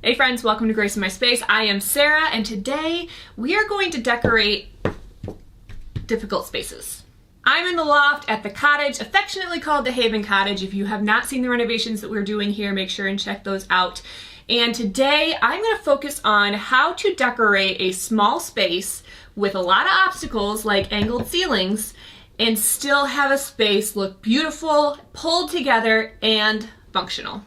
Hey friends, welcome to Grace in My Space. I am Sarah, and today we are going to decorate difficult spaces. I'm in the loft at the cottage, affectionately called the Haven Cottage. If you have not seen the renovations that we're doing here, make sure and check those out. And today I'm going to focus on how to decorate a small space with a lot of obstacles like angled ceilings and still have a space look beautiful, pulled together, and functional.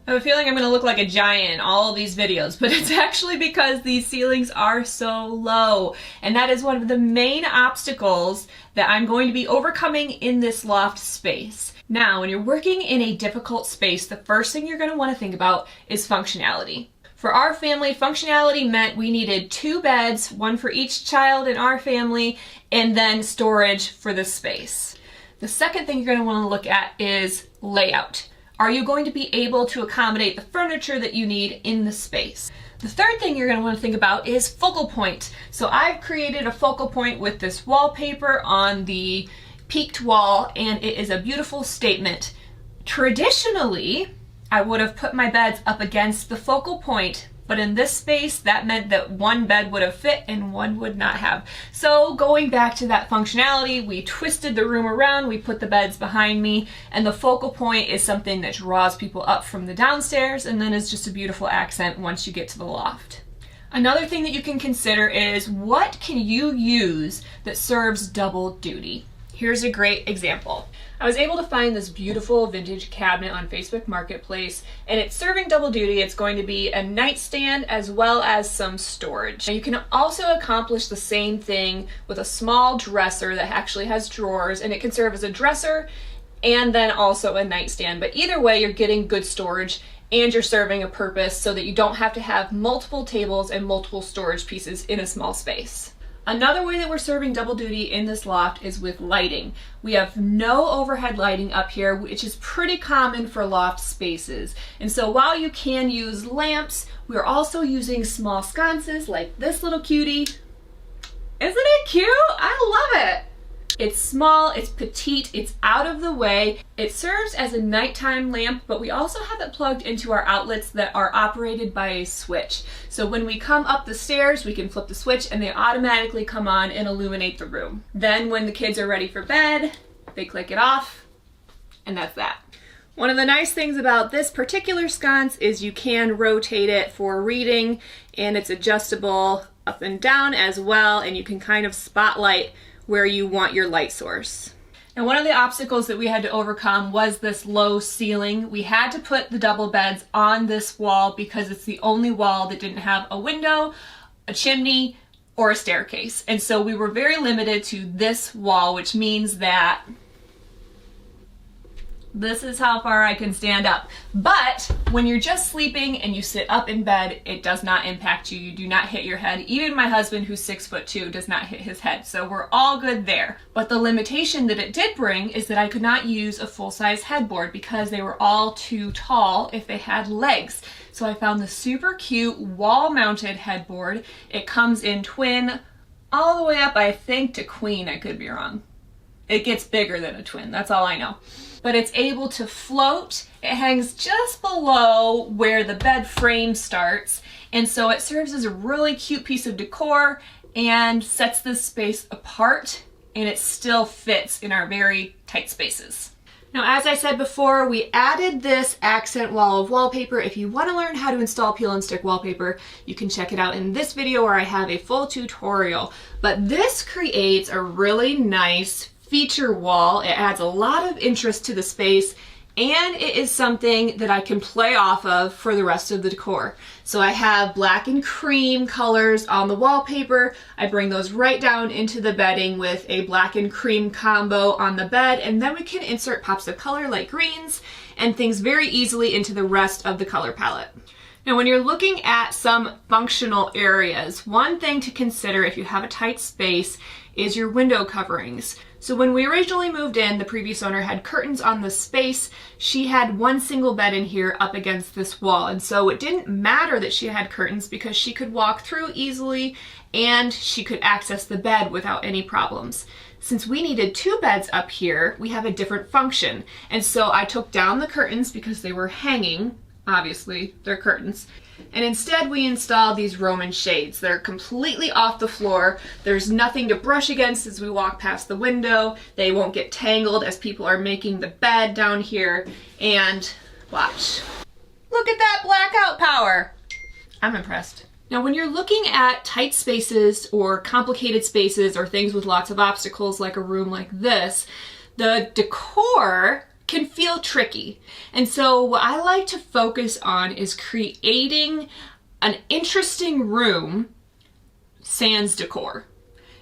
I have a feeling I'm going to look like a giant in all of these videos, but it's actually because these ceilings are so low. And that is one of the main obstacles that I'm going to be overcoming in this loft space. Now, when you're working in a difficult space, the first thing you're going to want to think about is functionality. For our family, functionality meant we needed 2 beds, one for each child in our family, and then storage for the space. The second thing you're going to want to look at is layout. Are you going to be able to accommodate the furniture that you need in the space? The third thing you're going to want to think about is focal point. So I've created a focal point with this wallpaper on the peaked wall, and it is a beautiful statement. Traditionally, I would have put my beds up against the focal point, but in this space, that meant that one bed would have fit and one would not have. So going back to that functionality, we twisted the room around, we put the beds behind me, and the focal point is something that draws people up from the downstairs and then is just a beautiful accent once you get to the loft. Another thing that you can consider is what can you use that serves double duty? Here's a great example. I was able to find this beautiful vintage cabinet on Facebook Marketplace, and it's serving double duty. It's going to be a nightstand as well as some storage. Now, you can also accomplish the same thing with a small dresser that actually has drawers, and it can serve as a dresser and then also a nightstand. But either way, you're getting good storage and you're serving a purpose so that you don't have to have multiple tables and multiple storage pieces in a small space. Another way that we're serving double duty in this loft is with lighting. We have no overhead lighting up here, which is pretty common for loft spaces. And so while you can use lamps, we're also using small sconces like this little cutie. Isn't it cute? I love it. It's small, it's petite, it's out of the way. It serves as a nighttime lamp, but we also have it plugged into our outlets that are operated by a switch. So when we come up the stairs, we can flip the switch and they automatically come on and illuminate the room. Then when the kids are ready for bed, they click it off, and that's that. One of the nice things about this particular sconce is you can rotate it for reading, and it's adjustable up and down as well, and you can kind of spotlight where you want your light source. Now, one of the obstacles that we had to overcome was this low ceiling. We had to put the double beds on this wall because it's the only wall that didn't have a window, a chimney, or a staircase. And so we were very limited to this wall, which means that this is how far I can stand up. But when you're just sleeping and you sit up in bed, it does not impact you. You do not hit your head. Even my husband, who's 6'2", does not hit his head. So we're all good there. But the limitation that it did bring is that I could not use a full-size headboard because they were all too tall if they had legs. So I found the super cute wall-mounted headboard. It comes in twin all the way up, I think, to queen. I could be wrong. It gets bigger than a twin. That's all I know. But it's able to float. It hangs just below where the bed frame starts, and so it serves as a really cute piece of decor and sets this space apart, and it still fits in our very tight spaces. Now, as I said before, we added this accent wall of wallpaper. If you want to learn how to install peel and stick wallpaper, you can check it out in this video where I have a full tutorial. But this creates a really nice feature wall. It adds a lot of interest to the space, and it is something that I can play off of for the rest of the decor. So I have black and cream colors on the wallpaper. I bring those right down into the bedding with a black and cream combo on the bed, and then we can insert pops of color like greens and things very easily into the rest of the color palette. Now, when you're looking at some functional areas, one thing to consider if you have a tight space is your window coverings. So when we originally moved in, the previous owner had curtains on the space. She had one single bed in here up against this wall. And so it didn't matter that she had curtains because she could walk through easily and she could access the bed without any problems. Since we needed two beds up here, we have a different function. And so I took down the curtains because they were hanging. Obviously, they're curtains. And instead we installed these Roman shades. They're completely off the floor. There's nothing to brush against as we walk past the window. They won't get tangled as people are making the bed down here. And watch. Look at that blackout power. I'm impressed. Now, when you're looking at tight spaces or complicated spaces or things with lots of obstacles like a room like this, the decor can feel tricky. And so what I like to focus on is creating an interesting room sans decor.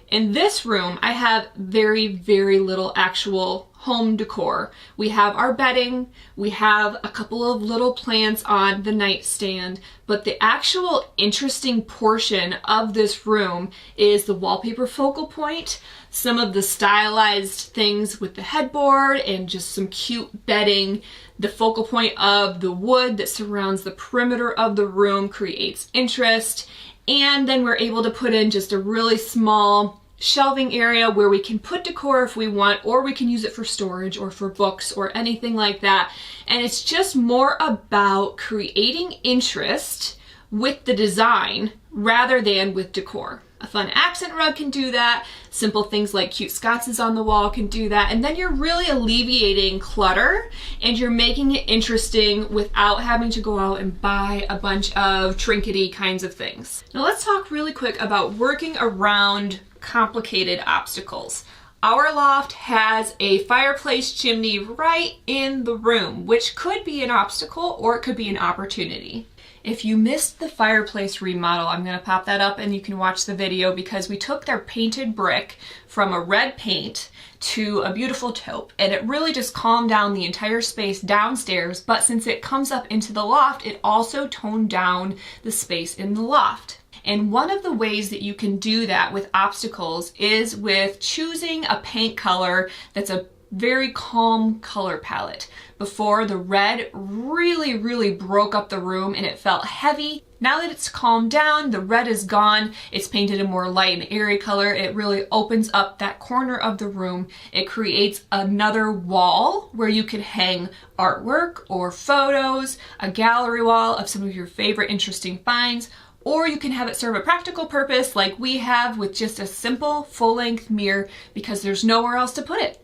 In this room, I have very, very little actual home decor. We have our bedding, we have a couple of little plants on the nightstand, but the actual interesting portion of this room is the wallpaper focal point, some of the stylized things with the headboard, and just some cute bedding. The focal point of the wood that surrounds the perimeter of the room creates interest, and then we're able to put in just a really small shelving area where we can put decor if we want, or we can use it for storage or for books or anything like that. And it's just more about creating interest with the design rather than with decor. A fun accent rug can do that. Simple things like cute sconces on the wall can do that. And then you're really alleviating clutter and you're making it interesting without having to go out and buy a bunch of trinkety kinds of things. Now let's talk really quick about working around complicated obstacles. Our loft has a fireplace chimney right in the room, which could be an obstacle or it could be an opportunity. If you missed the fireplace remodel, I'm going to pop that up and you can watch the video, because we took their painted brick from a red paint to a beautiful taupe, and it really just calmed down the entire space downstairs. But since it comes up into the loft, it also toned down the space in the loft. And one of the ways that you can do that with obstacles is with choosing a paint color that's a very calm color palette. Before, the red really broke up the room and it felt heavy. Now that it's calmed down, the red is gone, it's painted a more light and airy color. It really opens up that corner of the room. It creates another wall where you can hang artwork or photos, a gallery wall of some of your favorite interesting finds, or you can have it serve a practical purpose like we have with just a simple full-length mirror, because there's nowhere else to put it.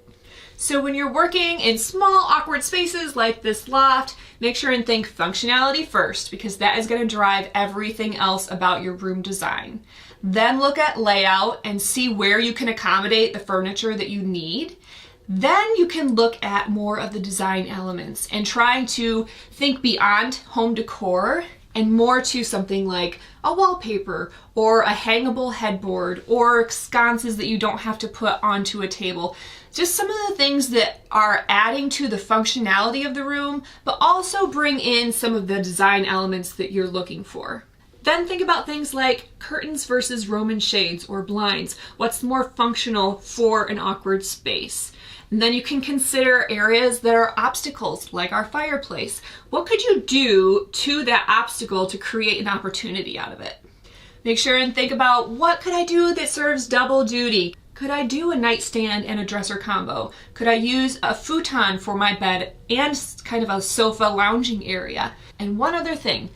So when you're working in small, awkward spaces like this loft, make sure and think functionality first, because that is going to drive everything else about your room design. Then look at layout and see where you can accommodate the furniture that you need. Then you can look at more of the design elements and trying to think beyond home decor and more to something like a wallpaper or a hangable headboard or sconces that you don't have to put onto a table. Just some of the things that are adding to the functionality of the room, but also bring in some of the design elements that you're looking for. Then think about things like curtains versus Roman shades or blinds. What's more functional for an awkward space? And then you can consider areas that are obstacles, like our fireplace. What could you do to that obstacle to create an opportunity out of it? Make sure and think about, what could I do that serves double duty? Could I do a nightstand and a dresser combo? Could I use a futon for my bed and kind of a sofa lounging area? And one other thing,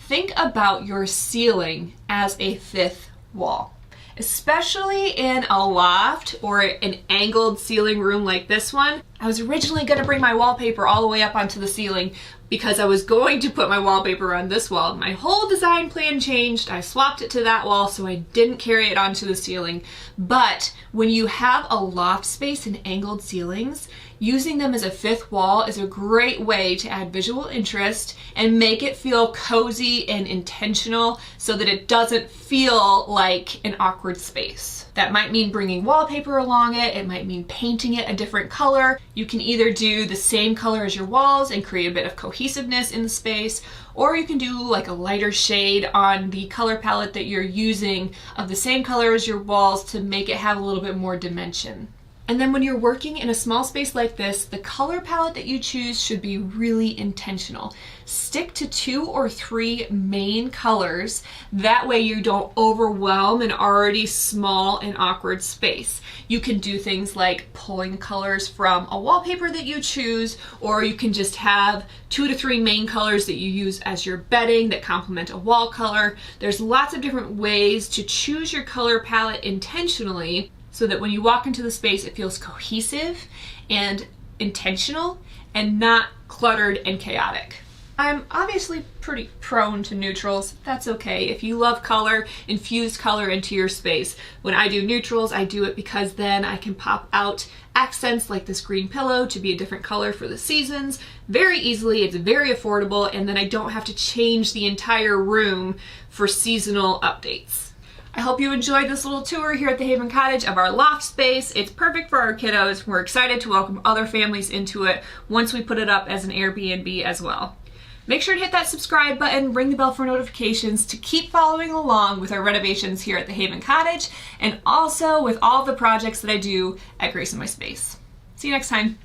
think about your ceiling as a fifth wall. Especially in a loft or an angled ceiling room like this one. I was originally going to bring my wallpaper all the way up onto the ceiling because I was going to put my wallpaper on this wall. My whole design plan changed. I swapped it to that wall, so I didn't carry it onto the ceiling. But when you have a loft space and angled ceilings, using them as a fifth wall is a great way to add visual interest and make it feel cozy and intentional so that it doesn't feel like an awkward space. That might mean bringing wallpaper along it. It might mean painting it a different color. You can either do the same color as your walls and create a bit of cohesiveness in the space, or you can do like a lighter shade on the color palette that you're using of the same color as your walls to make it have a little bit more dimension. And then when you're working in a small space like this, the color palette that you choose should be really intentional. Stick to 2 or 3 main colors. That way you don't overwhelm an already small and awkward space. You can do things like pulling colors from a wallpaper that you choose, or you can just have 2 to 3 main colors that you use as your bedding that complement a wall color. There's lots of different ways to choose your color palette intentionally, so that when you walk into the space, it feels cohesive and intentional and not cluttered and chaotic. I'm obviously pretty prone to neutrals. That's okay. If you love color, infuse color into your space. When I do neutrals, I do it because then I can pop out accents like this green pillow to be a different color for the seasons very easily. It's very affordable, and then I don't have to change the entire room for seasonal updates. I hope you enjoyed this little tour here at the Haven Cottage of our loft space. It's perfect for our kiddos. We're excited to welcome other families into it once we put it up as an Airbnb as well. Make sure to hit that subscribe button, ring the bell for notifications to keep following along with our renovations here at the Haven Cottage, and also with all the projects that I do at Grace in My Space. See you next time.